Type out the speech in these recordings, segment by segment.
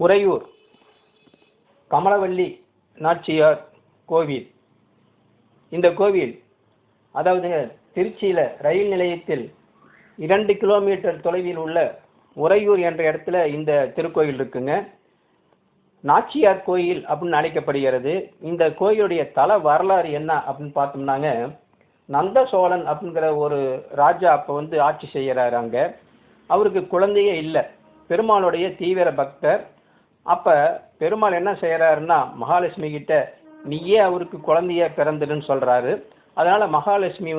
உறையூர் கமலவல்லி நாச்சியார் கோவில். இந்த கோவில் அதாவது திருச்சியில் ரயில் நிலையத்தில் 2 கிலோமீட்டர் தொலைவில் உள்ள உறையூர் என்ற இடத்துல இந்த திருக்கோயில் இருக்குங்க. நாச்சியார் கோயில் அப்படின்னு அழைக்கப்படுகிறது. இந்த கோயிலுடைய தல வரலாறு என்ன அப்படின்னு பார்த்தோம்னாங்க, நந்த சோழன் அப்படிங்கிற ஒரு ராஜா அப்போ ஆட்சி செய்கிறாரு. அங்கே அவருக்கு குழந்தையே இல்லை. பெருமாளுடைய தீவிர பக்தர். அப்போ பெருமாள் என்ன செய்கிறாருன்னா, மகாலட்சுமி கிட்ட நீயே அவருக்கு குழந்தைய பிறந்துடுன்னு சொல்கிறாரு. அதனால் மகாலட்சுமி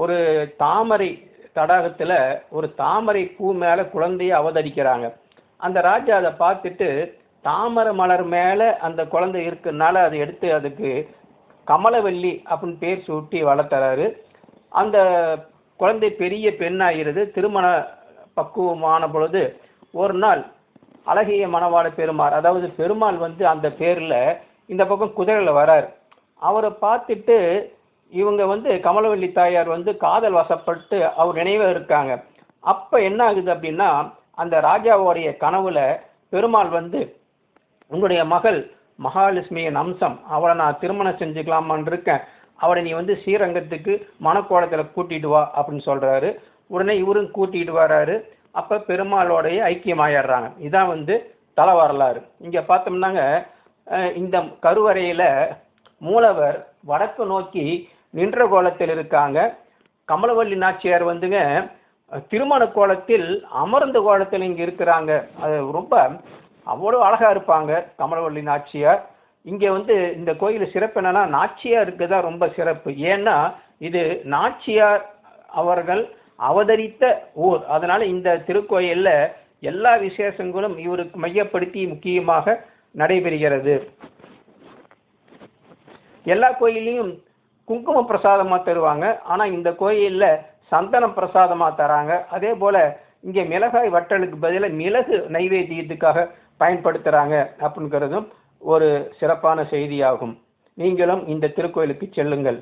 ஒரு தாமரை தடாகத்தில் ஒரு தாமரை பூ மேலே குழந்தைய அவதரிக்கிறாங்க. அந்த ராஜா அதை பார்த்துட்டு தாமரை மலர் மேலே அந்த குழந்தை இருக்கிறதுனால அதை எடுத்து அதுக்கு கமலவல்லி அப்படின்னு பேர் சூட்டி வளர்த்துறாரு. அந்த குழந்தை பெரிய பெண்ணாகிறது. திருமண பக்குவமான பொழுது ஒரு நாள் அழகிய மணவாள பெருமாள், அதாவது பெருமாள் அந்த பேரில் இந்த பக்கம் குதிரையில் வரார். அவரை பார்த்துட்டு இவங்க கமலவல்லி தாயார் காதல் வசப்பட்டு அவர் நினைவாக இருக்காங்க. அப்போ என்ன ஆகுது அப்படின்னா, அந்த ராஜாவோடைய கனவுல பெருமாள் உன்னுடைய மகள் மகாலட்சுமியின் அம்சம், அவளை நான் திருமணம் செஞ்சுக்கலாமான் இருக்கேன், அவளை நீ ஸ்ரீரங்கத்துக்கு மணக்கோலத்தில் கூட்டிட்டு வா அப்படின்னு சொல்கிறாரு. உடனே இவரும் கூட்டிகிட்டு வர்றாரு. அப்போ பெருமாளோடைய ஐக்கியமாயிடுறாங்க. இதான் தல வரலாறு. இங்கே பார்த்தோம்னாங்க, இந்த கருவறையில் மூலவர் வடக்கு நோக்கி நின்ற கோலத்தில் இருக்காங்க. கமலவல்லி நாச்சியார் திருமண கோலத்தில் அமர்ந்த கோலத்தில் இங்கே இருக்கிறாங்க. அது ரொம்ப அவ்வளோ அழகாக இருப்பாங்க கமலவல்லி நாச்சியார். இங்கே இந்த கோயில் சிறப்பு என்னன்னா, நாச்சியாருக்கு தான் ரொம்ப சிறப்பு. ஏன்னா இது நாச்சியார் அவர்கள் அவதரித்த ஊர். அதனால் இந்த திருக்கோயிலில் எல்லா விசேஷங்களும் இவருக்கு மையப்படுத்தி முக்கியமாக நடைபெறுகிறது. எல்லா கோயிலையும் குங்கும பிரசாதமாக தருவாங்க. ஆனால் இந்த கோயிலில் சந்தனம் பிரசாதமாக தராங்க. அதே போல் இங்கே மிளகாய் வற்றலுக்கு பதிலாக மிளகு நைவேத்தியத்துக்காக பயன்படுத்துகிறாங்க அப்படிங்கிறதும் ஒரு சிறப்பான செய்தியாகும். நீங்களும் இந்த திருக்கோயிலுக்கு செல்லுங்கள்.